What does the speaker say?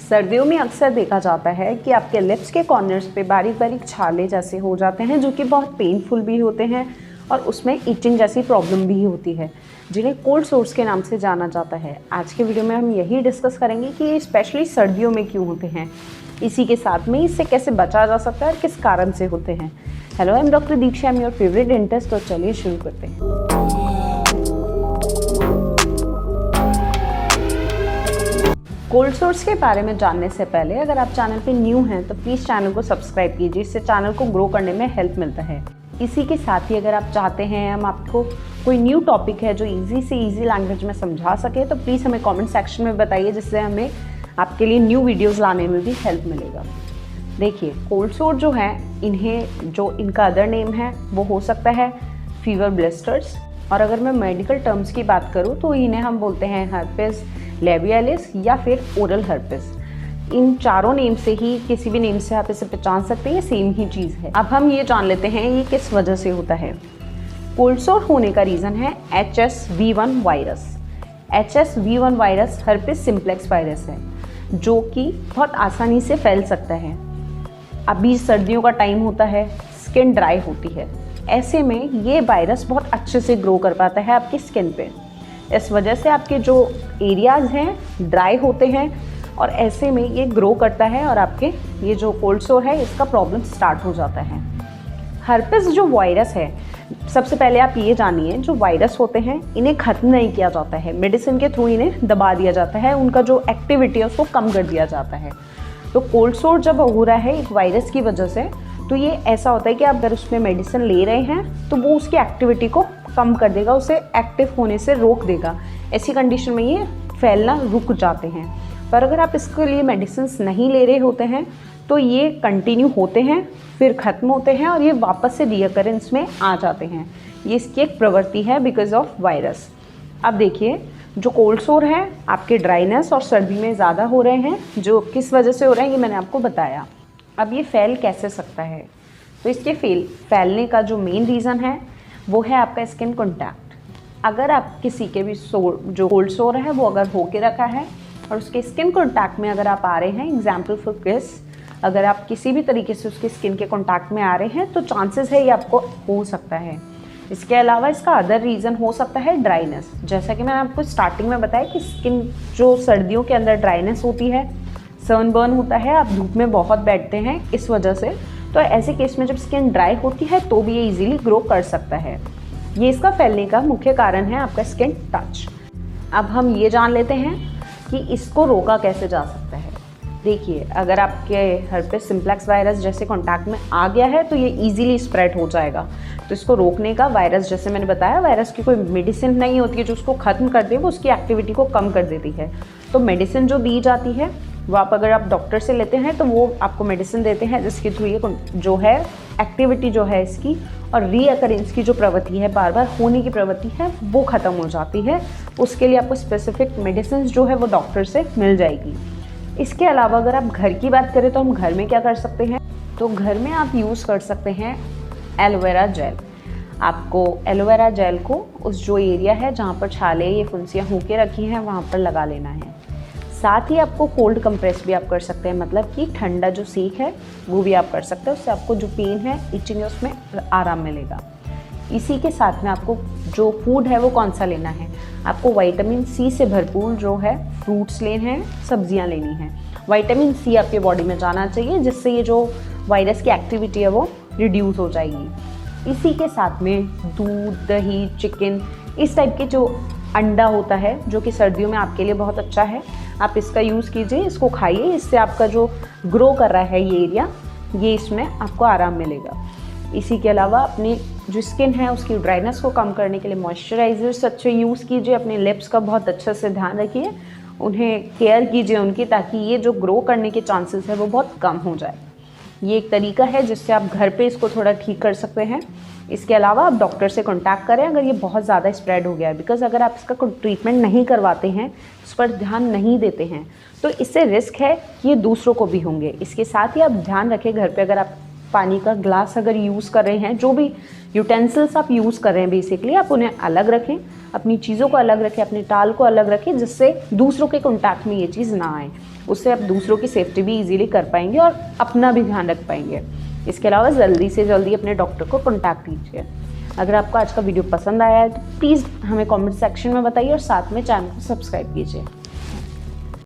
सर्दियों में अक्सर देखा जाता है कि आपके लिप्स के कॉर्नर्स पे बारीक बारीक छाले जैसे हो जाते हैं, जो कि बहुत पेनफुल भी होते हैं और उसमें इचिंग जैसी प्रॉब्लम भी होती है, जिन्हें कोल्ड सोर्स के नाम से जाना जाता है। आज के वीडियो में हम यही डिस्कस करेंगे कि ये स्पेशली सर्दियों में क्यों होते हैं, इसी के साथ में इससे कैसे बचा जा सकता है और किस कारण से होते हैं। Hello, I am doctor Diksha, I am your favourite dentist. तो चलिए शुरू करते हैं। कोल्ड सोर्स के बारे में जानने से पहले अगर आप चैनल पे न्यू हैं तो प्लीज़ चैनल को सब्सक्राइब कीजिए, इससे चैनल को ग्रो करने में हेल्प मिलता है। इसी के साथ ही अगर आप चाहते हैं हम आपको कोई न्यू टॉपिक है जो इजी से इजी लैंग्वेज में समझा सके तो प्लीज़ हमें कमेंट सेक्शन में बताइए, जिससे हमें आपके लिए न्यू वीडियोज़ लाने में भी हेल्प मिलेगा। देखिए, कोल्ड सोर जो है, इन्हें जो इनका अदर नेम है वो हो सकता है फीवर ब्लिस्टर्स, और अगर मैं मेडिकल टर्म्स की बात करूँ तो इन्हें हम बोलते हैं हर्पिस लेबियालिस या फिर ओरल हर्पिस। इन चारों नेम से ही किसी भी नेम से आप इसे पहचान सकते हैं, ये सेम ही चीज़ है। अब हम ये जान लेते हैं ये किस वजह से होता है। कोल्ड सोर होने का रीज़न है HSV1 virus. HSV1 virus herpes simplex virus है, जो कि बहुत आसानी से फैल सकता है। अभी सर्दियों का टाइम होता है, स्किन ड्राई होती है, ऐसे में ये वायरस बहुत अच्छे से ग्रो कर पाता है आपकी स्किन पे। इस वजह से आपके जो एरियाज़ हैं ड्राई होते हैं और ऐसे में ये ग्रो करता है और आपके ये जो कोल्ड सोर है इसका प्रॉब्लम स्टार्ट हो जाता है। हर्पिस जो वायरस है, सबसे पहले आप ये जानिए, जो वायरस होते हैं इन्हें ख़त्म नहीं किया जाता है, मेडिसिन के थ्रू इन्हें दबा दिया जाता है, उनका जो एक्टिविटी है उसको कम कर दिया जाता है। तो कोल्ड सोर जब हो रहा है एक वायरस की वजह से, तो ये ऐसा होता है कि आप अगर उसमें मेडिसिन ले रहे हैं तो वो उसकी एक्टिविटी को कम कर देगा, उसे एक्टिव होने से रोक देगा। ऐसी कंडीशन में ये फैलना रुक जाते हैं। पर अगर आप इसके लिए मेडिसिन नहीं ले रहे होते हैं तो ये कंटिन्यू होते हैं, फिर ख़त्म होते हैं और ये वापस से रीअकरेंस में आ जाते हैं। ये इसकी एक प्रवृत्ति है बिकॉज ऑफ वायरस। अब देखिए, जो कोल्ड सोर है आपके ड्राइनेस और सर्दी में ज़्यादा हो रहे हैं, जो किस वजह से हो रहे हैं ये मैंने आपको बताया। अब ये फैल कैसे सकता है, तो इसके फैलने का जो मेन रीज़न है वो है आपका स्किन कॉन्टैक्ट। अगर आप किसी के भी जो कोल्ड सोर है वो अगर होके रखा है और उसके स्किन कॉन्टैक्ट में अगर आप आ रहे हैं, एग्जाम्पल फॉर किस, अगर आप किसी भी तरीके से उसकी स्किन के कॉन्टैक्ट में आ रहे हैं तो चांसेस है ये आपको हो सकता है। इसके अलावा इसका अदर रीज़न हो सकता है ड्राइनेस। जैसा कि मैंने आपको स्टार्टिंग में बताया कि स्किन जो सर्दियों के अंदर ड्राइनेस होती है, सनबर्न होता है, आप धूप में बहुत बैठते हैं इस वजह से, तो ऐसे केस में जब स्किन ड्राई होती है तो भी ये इजीली ग्रो कर सकता है। ये इसका फैलने का मुख्य कारण है आपका स्किन टच। अब हम ये जान लेते हैं कि इसको रोका कैसे जा सकता है। देखिए, अगर आपके हर्पिस सिम्प्लेक्स वायरस जैसे कांटेक्ट में आ गया है तो ये इजीली स्प्रेड हो जाएगा। तो इसको रोकने का, वायरस जैसे मैंने बताया, वायरस की कोई मेडिसिन नहीं होती है जो उसको ख़त्म कर दे, वो उसकी एक्टिविटी को कम कर देती है। तो मेडिसिन जो दी जाती है वो अगर आप डॉक्टर से लेते हैं तो वो आपको मेडिसिन देते हैं जिसके थ्रू ये जो है एक्टिविटी जो है इसकी और रीअकरेंस की जो प्रवृत्ति है, बार बार होने की प्रवृत्ति है, वो ख़त्म हो जाती है। उसके लिए आपको स्पेसिफिक मेडिसिन जो है वो डॉक्टर से मिल जाएगी। इसके अलावा अगर आप घर की बात करें तो हम घर में क्या कर सकते हैं, तो घर में आप यूज़ कर सकते हैं एलोवेरा जेल। आपको एलोवेरा जेल को उस जो एरिया है जहाँ पर छाले ये फुंसियाँ होके रखी हैं वहाँ पर लगा लेना है। साथ ही आपको कोल्ड कंप्रेस भी आप कर सकते हैं, मतलब कि ठंडा जो सेक है वो भी आप कर सकते हैं। उससे आपको जो पेन है, इचिंग है, उसमें आराम मिलेगा। इसी के साथ में आपको जो फूड है वो कौन सा लेना है, आपको विटामिन सी से भरपूर जो है फ्रूट्स लेने हैं, सब्जियां लेनी हैं। विटामिन सी आपके बॉडी में जाना चाहिए, जिससे ये जो वायरस की एक्टिविटी है वो रिड्यूस हो जाएगी। इसी के साथ में दूध, दही, चिकन, इस टाइप के जो अंडा होता है जो कि सर्दियों में आपके लिए बहुत अच्छा है, आप इसका यूज़ कीजिए, इसको खाइए। इससे आपका जो ग्रो कर रहा है ये एरिया, ये इसमें आपको आराम मिलेगा। इसी के अलावा अपनी जो स्किन है उसकी ड्राइनेस को कम करने के लिए मॉइस्चराइजर्स अच्छे यूज़ कीजिए। अपने लिप्स का बहुत अच्छे से ध्यान रखिए, उन्हें केयर कीजिए उनकी, ताकि ये जो ग्रो करने के चांसेस है वो बहुत कम हो जाए। ये एक तरीका है जिससे आप घर पे इसको थोड़ा ठीक कर सकते हैं। इसके अलावा आप डॉक्टर से कांटेक्ट करें अगर ये बहुत ज़्यादा स्प्रेड हो गया है, बिकॉज अगर आप इसका कोई ट्रीटमेंट नहीं करवाते हैं, इस पर ध्यान नहीं देते हैं, तो इससे रिस्क है कि ये दूसरों को भी होंगे। इसके साथ ही आप ध्यान रखें, घर पे अगर आप पानी का ग्लास अगर यूज़ कर रहे हैं, जो भी यूटेंसिल्स आप यूज़ कर रहे हैं बेसिकली, आप उन्हें अलग रखें, अपनी चीज़ों को अलग रखें, अपने टाल को अलग रखें, जिससे दूसरों के कॉन्टैक्ट में ये चीज़ ना आए। उससे आप दूसरों की सेफ्टी भी इजीली कर पाएंगे और अपना भी ध्यान रख पाएंगे। इसके अलावा जल्दी से जल्दी अपने डॉक्टर को कॉन्टैक्ट कीजिए। अगर आपको आज का वीडियो पसंद आया है तो प्लीज़ हमें कमेंट सेक्शन में बताइए और साथ में चैनल को सब्सक्राइब कीजिए।